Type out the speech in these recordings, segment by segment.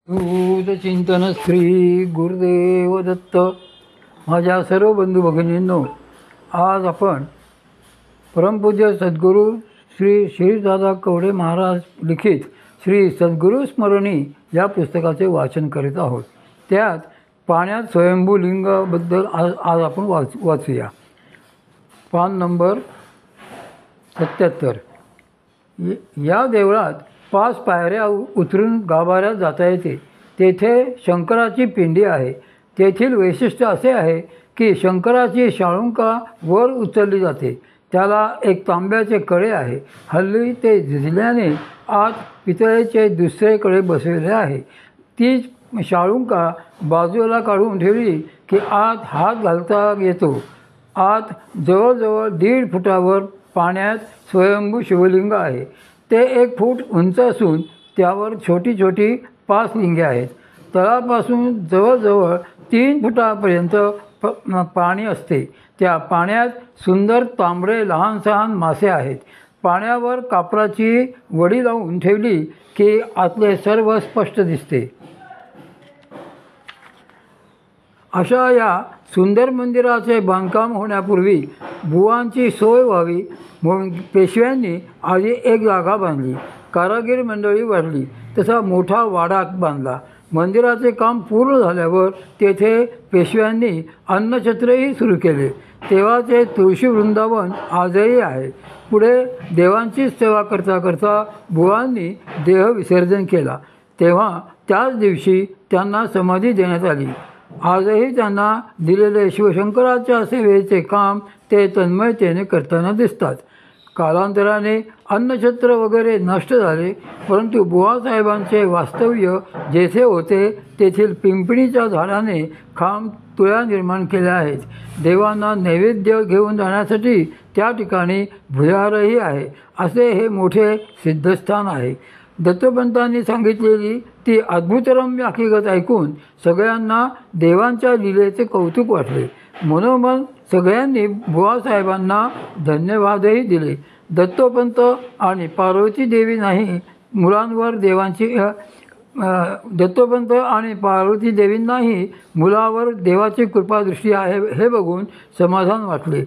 चिंतन श्री गुरुदेव दत्त. माझ्या सर्व बंधू भगिनींनो, आज आपण परमपूज्य सद्गुरू श्री श्रीदादा कवडे महाराज लिखित श्री सद्गुरू स्मरणी या पुस्तकाचे वाचन करीत आहोत. त्यात पाण्यात स्वयंभू लिंगाबद्दल आज आपण वाचूया. पान नंबर 77. या देवळात 5 पायऱ्या उतरून गाभाऱ्यात जाता येते. तेथे शंकराची पिंडी आहे. तेथील वैशिष्ट्य असे आहे की शंकराची शाळुंका वर उचलली जाते. त्याला एक तांब्याचे कळे आहे. हल्ली ते झिजल्याने आत पितळेचे दुसरे कळे बसवलेले आहे. ती शाळुंका बाजूला काढून ठेवली की आत हात घालता येतो. आत जवळजवळ 1.5 फुटावर पाण्यात स्वयंभू शिवलिंग आहे. ते 1 फूट उंच असून त्यावर छोटी छोटी 5 लिंगे आहेत. तळापासून जवळजवळ 3 फुटापर्यंत पाणी असते. त्या पाण्यात सुंदर तांबडे लहान सहान मासे आहेत. पाण्यावर कापराची वडी लावून ठेवली की आतले सर्व स्पष्ट दिसते. अशा या सुंदर मंदिराचे बांधकाम होण्यापूर्वी बुवांची सोय व्हावी म्हणून पेशव्यांनी आधी एक जागा बांधली. कारागीर मंडळी वाढली तसा मोठा वाडा बांधला. मंदिराचे काम पूर्ण झाल्यावर तेथे पेशव्यांनी अन्नछत्रही सुरू केले. तेव्हाचे तुळशी वृंदावन आजही आहे. पुढे देवांची सेवा करता करता बुवांनी देह विसर्जन केला. तेव्हा त्याच दिवशी त्यांना समाधी देण्यात आली. आजही त्यांना दिलेले शिवशंकराच्या सेवेचे काम ते तन्मयतेने करताना दिसतात. कालांतराने अन्नछत्र वगैरे नष्ट झाले, परंतु बुवासाहेबांचे वास्तव्य जेथे होते तेथील पिंपणीच्या झाडाने खांब तुळ्या निर्माण केल्या आहेत. देवांना नैवेद्य घेऊन जाण्यासाठी त्या ठिकाणी भुयारही आहे. असे हे मोठे सिद्धस्थान आहे. दत्तोपंतांनी सांगितलेली ती अद्भुतरम्य हकीकत ऐकून सगळ्यांना देवांच्या लीलेचे कौतुक वाटले. मनोमन सगळ्यांनी बुवासाहेबांना धन्यवादही दिले. दत्तोपंत आणि पार्वती देवी नाही मुलांवर दत्तोपंत आणि पार्वती देवींनाही मुलावर देवाची कृपादृष्टी आहे हे बघून समाधान वाटले.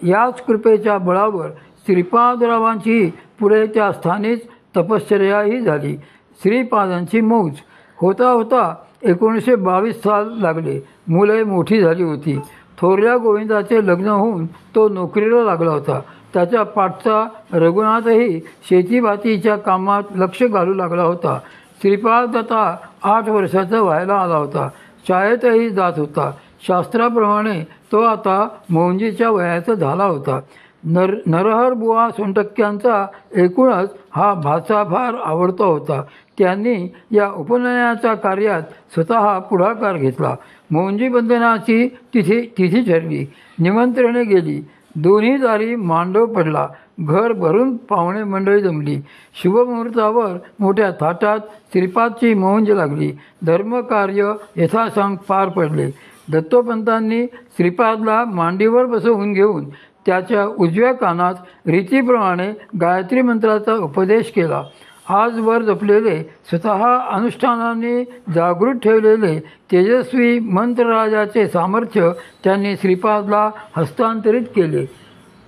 याच कृपेच्या बळावर श्रीपादरावांची पुढे त्या स्थानीच तपश्चर्याही झाली. श्रीपादांची मौज होता होता 1922 साल लागले. मुले मोठी झाली होती. थोरल्या गोविंदाचे लग्न होऊन तो नोकरीला लागला होता. त्याच्या पाठचा रघुनाथही शेतीभातीच्या कामात लक्ष घालू लागला होता. श्रीपाद आता 8 वर्षाचा व्हायला आला होता. शाळेतही जात होता. शास्त्राप्रमाणे तो आता मौंजीच्या वयाचा झाला होता. नरहर बुवा सोनटक्क्यांचा एकूणच हा भाचा फार आवडता होता. त्यांनी या उपनयनाच्या कार्यात स्वतः पुढाकार घेतला. मौंजी बंधनाची तिथी ठरली. निमंत्रणे गेली. दोन्ही दारी मांडव पडला. घर भरून पाहुणे मंडळी जमली. शुभमुहूर्तावर मोठ्या थाटात श्रीपादची मौंज लागली. धर्मकार्य यथासांग पार पडले. दत्तोपंतांनी श्रीपादला मांडीवर बसवून घेऊन त्याच्या उजव्या कानात रीतीप्रमाणे गायत्री मंत्राचा उपदेश केला. आजवर जपलेले स्वतः अनुष्ठानाने जागृत ठेवलेले तेजस्वी मंत्रराजाचे सामर्थ्य त्यांनी श्रीपादला हस्तांतरित केले.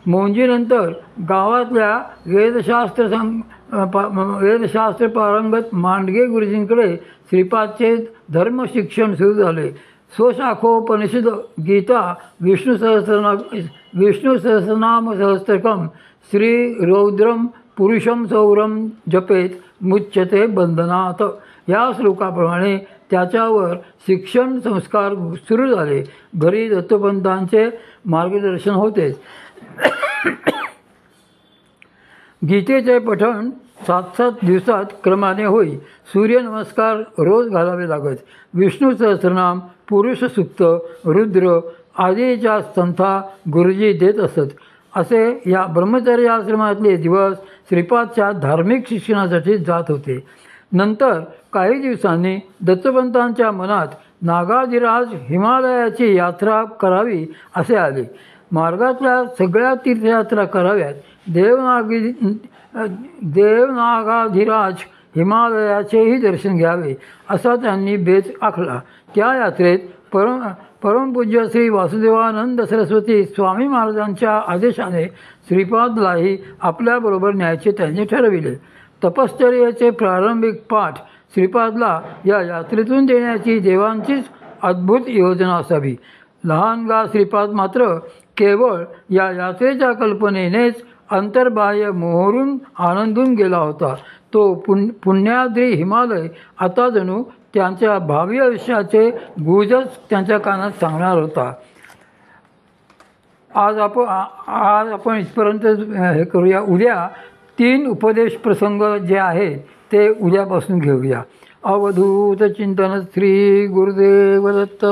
मौंजीनंतर गावातल्या वेदशास्त्र पारंगत मांडगे गुरुजींकडे श्रीपादचे धर्मशिक्षण सुरू झाले. स्वशाखोपनिषद, गीता, विष्णू सहस्रनाम सहस्त्रकम, श्री रौद्रम पुरुषम सौरम जपेत मुच्यते बंधनात या श्लोकाप्रमाणे त्याच्यावर शिक्षण संस्कार सुरू झाले. घरी दत्तोपंतांचे मार्गदर्शन होतेच. गीतेचे पठण 7-7 दिवसात क्रमाने होई. सूर्यनमस्कार रोज घालावे लागत. विष्णू सहस्रनाम, पुरुष सुक्त, रुद्र आदीच्या संथा गुरुजी देत असत. असे या ब्रह्मचर्य आश्रमातले दिवस श्रीपादच्या धार्मिक शिक्षणासाठी जात होते. नंतर काही दिवसांनी दत्तोपंतांच्या मनात नागाधिराज हिमालयाची यात्रा करावी असे आले. मार्गातल्या सगळ्या तीर्थयात्रा कराव्यात. देवनागाधिराज हिमालयाचेही दर्शन घ्यावे असा त्यांनी बेत आखला. त्या यात्रेत परमपूज्य श्री वासुदेवानंद सरस्वती स्वामी महाराजांच्या आदेशाने श्रीपादलाही आपल्याबरोबर न्यायचे त्यांनी ठरविले. तपश्चर्येचे प्रारंभिक पाठ श्रीपादला या यात्रेतून देण्याची देवांचीच अद्भुत योजना असावी. लहानगा श्रीपाद मात्र केवळ या यात्रेच्या कल्पनेनेच अंतर्बाह्य मोहरून आनंदून गेला होता. तो पुण्याद्री हिमालय आता जणू त्यांच्या भावी आयुष्याचे गुजच त्यांच्या कानात सांगणार होता. आज आपण इथपर्यंत हे करूया. उद्या 3 उपदेश प्रसंग जे आहेत ते उद्यापासून घेऊया. अवधूत चिंतन श्री गुरुदेव दत्त.